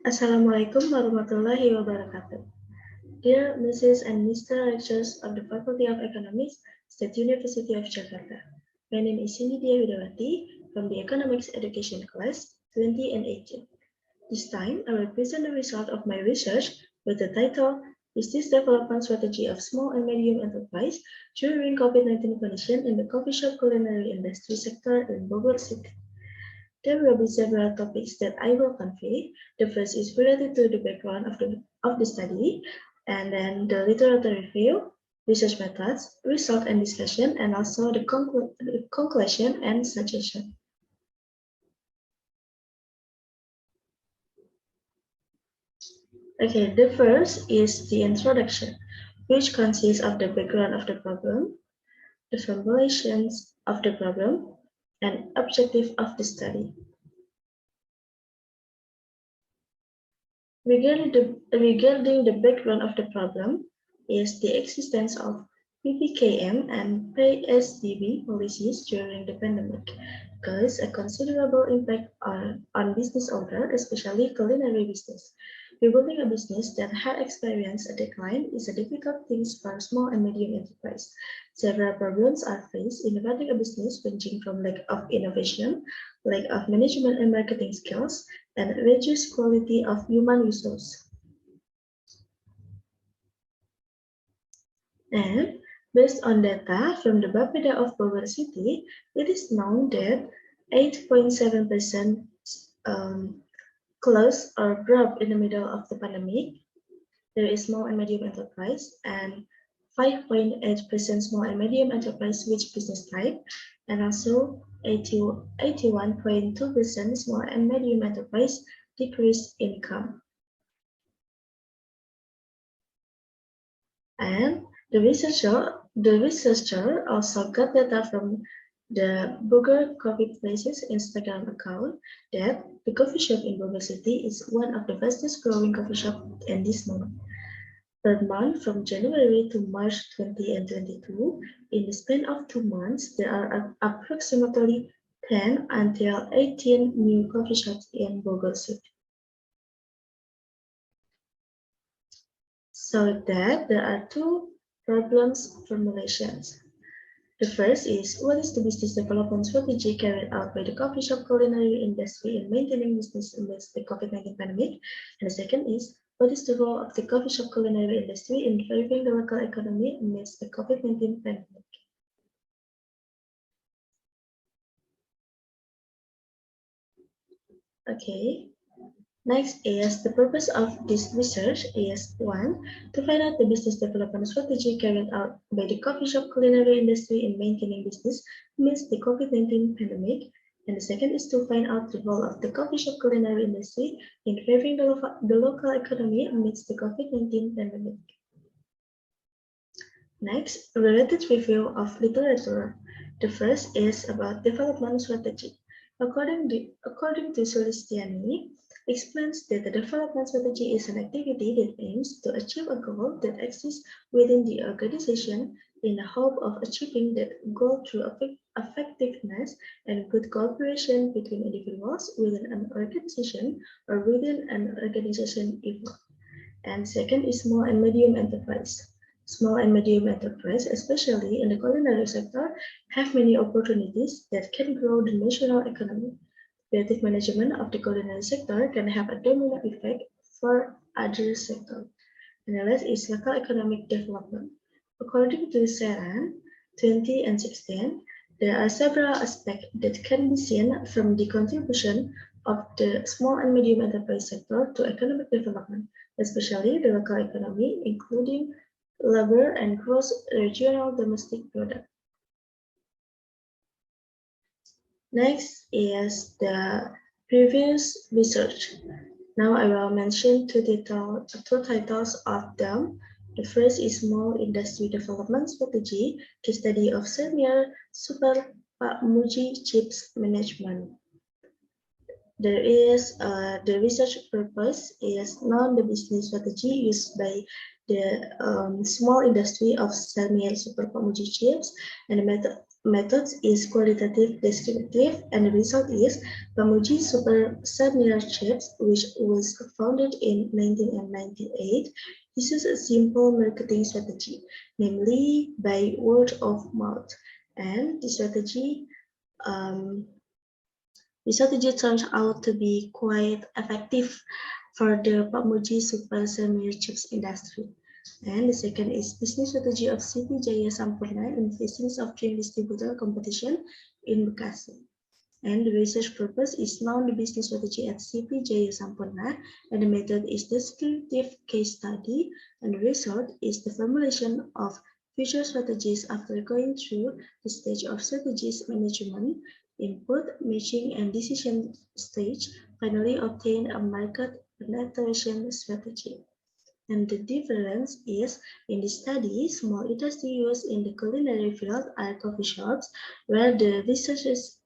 Assalamualaikum warahmatullahi wabarakatuh. Dear Mrs. and Mr. Lecturers of the Faculty of Economics, State University of Jakarta. My name is Cindy Dia Widawati from the Economics Education class 20 and 18. This time, I will present the result of my research with the title Business Development Strategy of Small and Medium Enterprise during COVID-19 condition in the coffee shop culinary industry sector in Bogor City. There will be several topics that I will convey. The first is related to the background of the study, and then the literature review, research methods, result and discussion, and also the conclusion and suggestion. Okay, the first is the introduction, which consists of the background of the problem, the formulations of the problem, and objective of the study. Regarding the background of the problem is the existence of PPKM and PSDB policies during the pandemic caused a considerable impact on business owner, especially culinary business. Rebuilding a business that had experienced a decline is a difficult thing for small and medium enterprise. Several problems are faced in running a business, ranging from lack of innovation, lack of management and marketing skills, and reduced quality of human resource. And based on data from the Bapeda of Bogor City, it is known that 8.7% closed or dropped in the middle of the pandemic. There is small and medium enterprise, and 5.8% small and medium enterprise switch business type, and also 81.2% small and medium enterprise decreased income. And the researcher also got data from the Bogor Coffee Places Instagram account that the coffee shop in Bogor City is one of the fastest growing coffee shops in this moment. Per month from January to March 20 and 22, in the span of 2 months, there are approximately 10 until 18 new coffee shops in Bogor City. So that there are two problems formulations. The first is, what is the business development strategy carried out by the coffee shop culinary industry in maintaining business amidst the COVID-19 pandemic? And the second is, what is the role of the coffee shop culinary industry in driving the local economy amidst the COVID-19 pandemic? Okay. Next is the purpose of this research is 1. To find out the business development strategy carried out by the coffee shop culinary industry in maintaining business amidst the COVID-19 pandemic. And the second is to find out the role of the coffee shop culinary industry in favoring the local economy amidst the COVID-19 pandemic. Next, a related review of literature. The first is about development strategy. According to Solistiani, explains that the development strategy is an activity that aims to achieve a goal that exists within the organization in the hope of achieving that goal through effectiveness and good cooperation between individuals within an organization or within an organization even. And second is small and medium enterprise. Small and medium enterprise, especially in the culinary sector, have many opportunities that can grow the national economy. Creative management of the culinary sector can have a domino effect for other sectors. And the last is local economic development. According to Saran 20 and 16, there are several aspects that can be seen from the contribution of the small and medium enterprise sector to economic development, especially the local economy, including labor and gross regional domestic product. Next is the previous research. Now I will mention two titles of them. The first is Small Industry Development Strategy, the study of senior Super Pak Muji Chips Management. There is the research purpose is known the business strategy used by the small industry of Samuel Super Pak Muji Chips, and methods is qualitative descriptive, and the result is Pamuji Super Seminar Chips, which was founded in 1998, uses a simple marketing strategy, namely by word of mouth. And the strategy turns out to be quite effective for the Pamuji Super Seminar Chips industry. And the second is business strategy of Siti Jaya Sampurna in facing of dream distributor competition in Bekasi. And the research purpose is now the business strategy at Siti Jaya Sampurna, and the method is descriptive case study, and the result is the formulation of future strategies after going through the stage of strategies management, input, matching, and decision stage, finally obtain a market penetration strategy. And the difference is, in the study, small industry used in the culinary field are coffee shops, where the researchers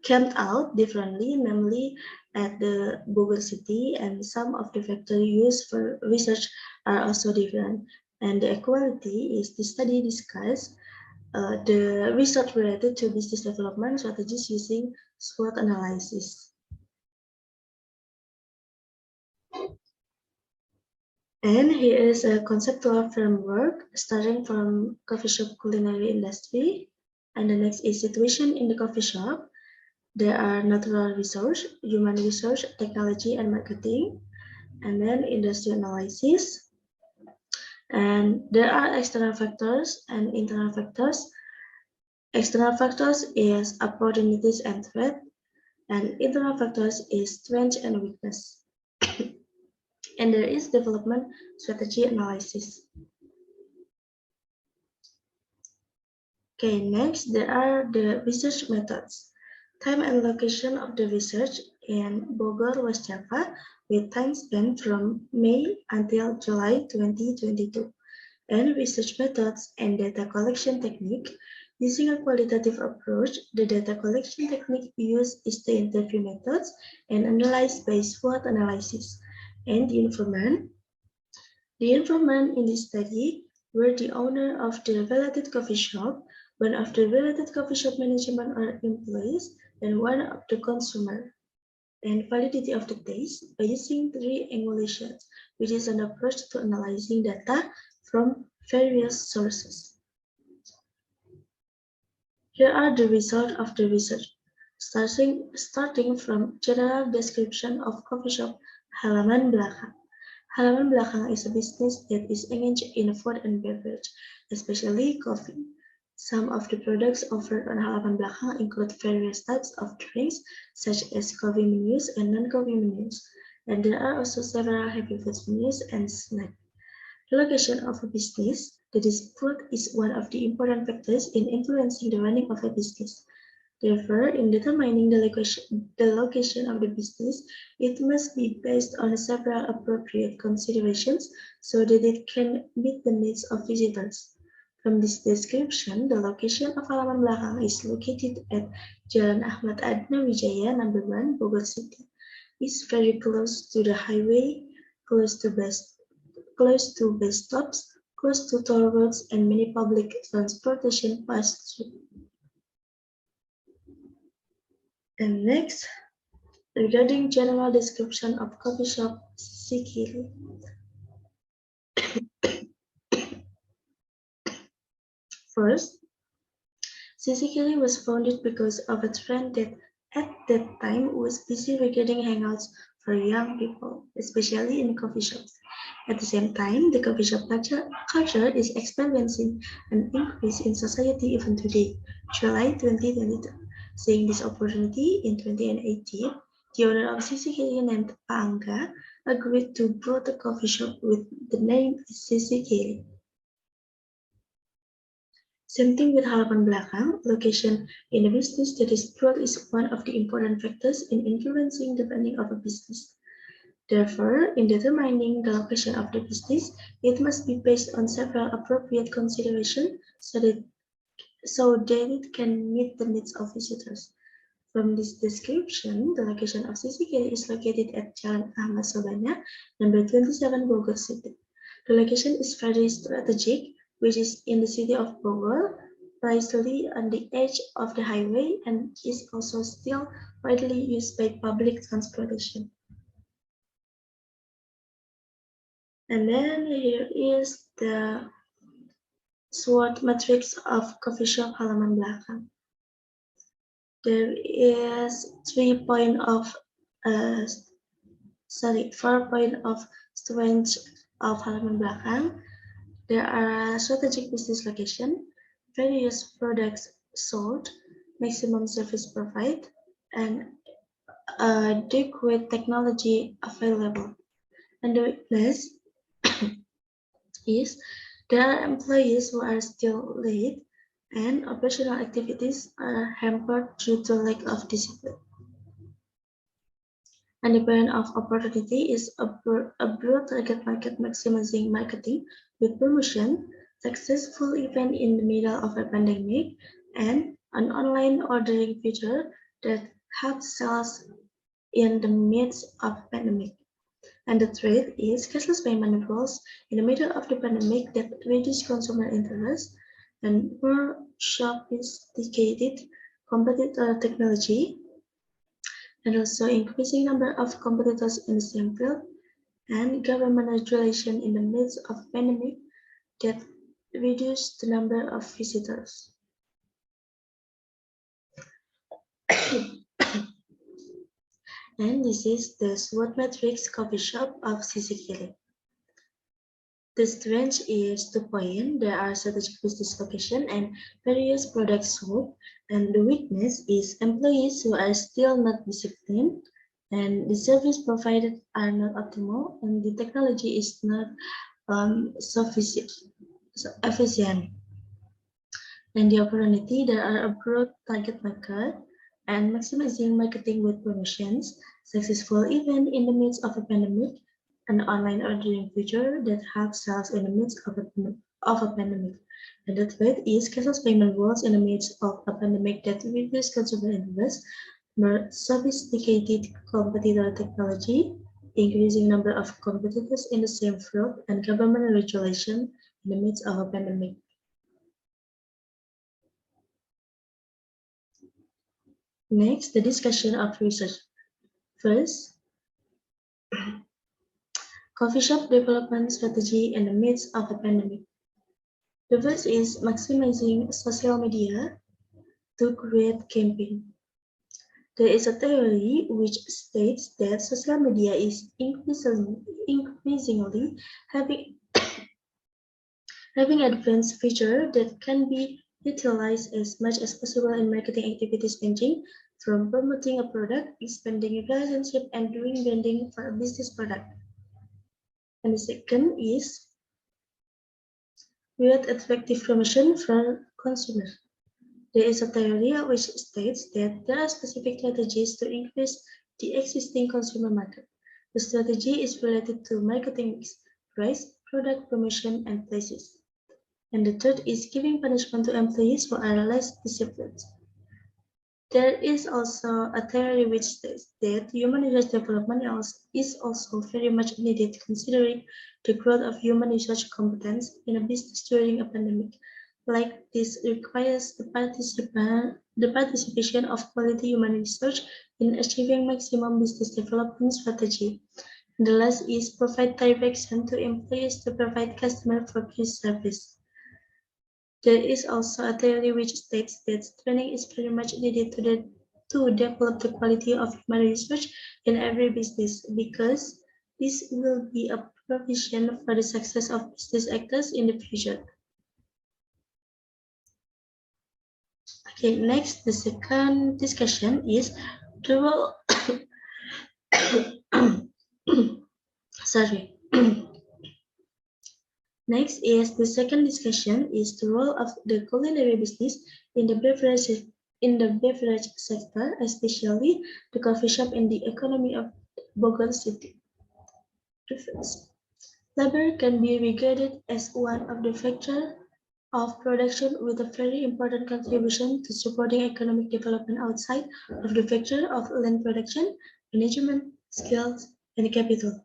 came out differently, namely at the Bogor city, and some of the factors used for research are also different. And the equality is the study discuss the research related to business development strategies using SWOT analysis. And here is a conceptual framework starting from coffee shop culinary industry. And the next is situation in the coffee shop. There are natural resource, human resource, technology, and marketing. And then industry analysis. And there are external factors and internal factors. External factors is opportunities and threat. And internal factors is strength and weakness. And there is development strategy analysis. Okay, next there are the research methods. Time and location of the research in Bogor, West Java, with time spent from May until July 2022. And research methods and data collection technique. Using a qualitative approach, the data collection technique used is the interview methods and analyzed by SWOT analysis. And the informant in this study were the owner of the related coffee shop, one of the related coffee shop management or employees, and one of the consumer. And validity of the taste by using three angulations, which is an approach to analyzing data from various sources. Here are the results of the research. Starting from general description of coffee shop halaman belakang. Halaman belakang is a business that is engaged in food and beverage, especially coffee. Some of the products offered on halaman belakang include various types of drinks, such as coffee menus and non-coffee menus, and there are also several heavy food menus and snacks. The location of a business, that is food, is one of the important factors in influencing the running of a business. Therefore, in determining the location of the business, it must be based on several appropriate considerations so that it can meet the needs of visitors. From this description, the location of halaman belakang is located at Jalan Ahmad Adna Wijaya, number 1, Bogor City. It's very close to the highway, close to bus stops, close to toll roads, and many public transportation pass through. And next, regarding general description of coffee shop Sisi Kiri. First, Sisi Kiri was founded because of a trend that at that time was busy regarding hangouts for young people, especially in coffee shops. At the same time, the coffee shop culture is experiencing an increase in society even today, July 2022. Seeing this opportunity in 2018, the owner of Sisi Kiri named Pak Angga agreed to grow the coffee shop with the name Sisi Kiri. Same thing with halaman belakang. Location in a business that is broad is one of the important factors in influencing the running of a business. Therefore, in determining the location of the business, it must be based on several appropriate considerations so that it can meet the needs of visitors. From this description, the location of Sisi Kiri is located at Jalan Ahmad Sobanya, number 27, Bogor City. The location is very strategic, which is in the city of Bogor, precisely on the edge of the highway and is also still widely used by public transportation. And then here is the SWOT matrix of coffee shop halaman belakang. There is 4 point of strength of halaman belakang. There are strategic business location, various products sold, maximum service provided, and adequate technology available. And the weakness is there are employees who are still late and operational activities are hampered due to lack of discipline. And the point of opportunity is a broad target market maximizing marketing with promotion, successful event in the middle of a pandemic, and an online ordering feature that helps sales in the midst of pandemic. And the third is cashless payment rules in the middle of the pandemic that reduce consumer interest and more sophisticated competitor technology, and also increasing number of competitors in the same field, and government regulation in the midst of pandemic that reduce the number of visitors. And this is the SWOT matrix coffee shop of Sisikili. The strength is 2 point. There are strategic business location and various products sold. And the weakness is employees who are still not disciplined, and the service provided are not optimal, and the technology is not efficient. And the opportunity, there are a broad target market and maximizing marketing with promotions, successful event in the midst of a pandemic, an online ordering feature that helps sales in the midst of a pandemic. And the third is cashless payment rules in the midst of a pandemic that reduce consumer interest, more sophisticated competitor technology, increasing number of competitors in the same field, and government regulation in the midst of a pandemic. Next, the discussion of research. First, coffee shop development strategy in the midst of a pandemic. The first is maximizing social media to create campaign. There is a theory which states that social media is increasingly having advanced features that can be utilized as much as possible in marketing activities ranging from promoting a product, expanding a relationship, and doing branding for a business product. And the second is create effective promotion for consumers. There is a theory which states that there are specific strategies to increase the existing consumer market. The strategy is related to marketing mix, price, product promotion, and places. And the third is giving punishment to employees who are less disciplined. There is also a theory which states that human resource development is also very much needed considering the growth of human resource competence in a business during a pandemic. Like this requires the participation of quality human research in achieving maximum business development strategy. And the last is provide direction to employees to provide customer-focused service. There is also a theory which states that training is very much needed to develop the quality of human research in every business because this will be a provision for the success of business actors in the future. Okay, next, the second discussion is the role. Sorry. Next is the second discussion is the role of the culinary business in the beverage sector, especially the coffee shop in the economy of Bogor City. Labor can be regarded as one of the factors of production with a very important contribution to supporting economic development outside of the factor of land production, management, skills, and capital.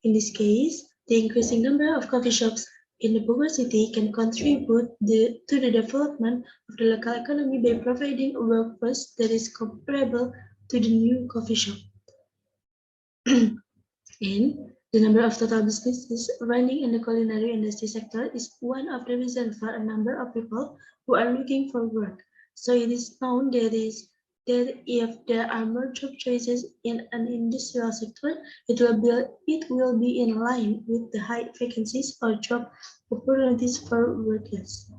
In this case, the increasing number of coffee shops in the Bogor city can contribute to the development of the local economy by providing a workforce that is comparable to the new coffee shop. And the number of total businesses running in the culinary industry sector is one of the reasons for a number of people who are looking for work. So it is known that if there are more job choices in an industrial sector, it will be in line with the high vacancies or job opportunities for workers.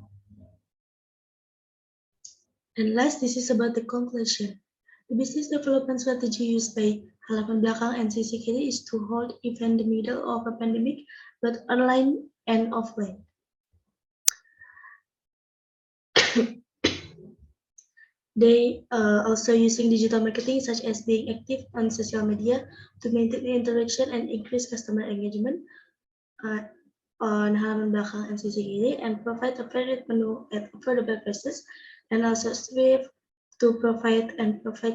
And last, this is about the conclusion. The business development strategy used by Halaman Belakang and CCKD is to hold event in the middle of a pandemic, but online and offline. They also using digital marketing, such as being active on social media to maintain the interaction and increase customer engagement on Halaman Belakang and CCKD, and provide a varied menu at affordable prices, and also strive to provide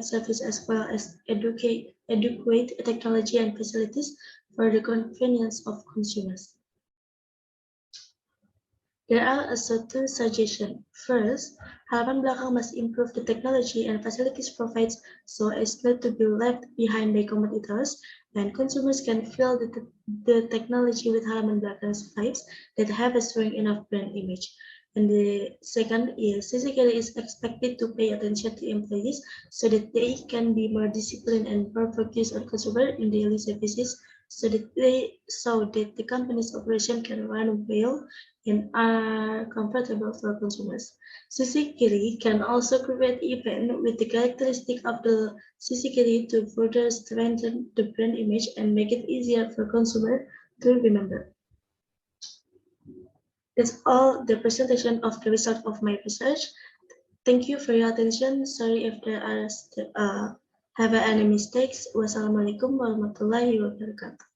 service as well as adequate technology and facilities for the convenience of consumers. There are also two suggestions. First, Halaman Belakang must improve the technology and facilities provided so as not to be left behind by competitors, and consumers can feel the technology with Halaman Belakang's vibes that have a strong enough brand image. And the second is CCKD is expected to pay attention to employees so that they can be more disciplined and more focused on consumer in daily services so that the company's operation can run well and are comfortable for consumers. CCKD can also create events with the characteristic of the CCKD to further strengthen the brand image and make it easier for consumers to remember. That's all the presentation of the result of my research. Thank you for your attention. Sorry if there are have any mistakes. Wassalamualaikum warahmatullahi wabarakatuh.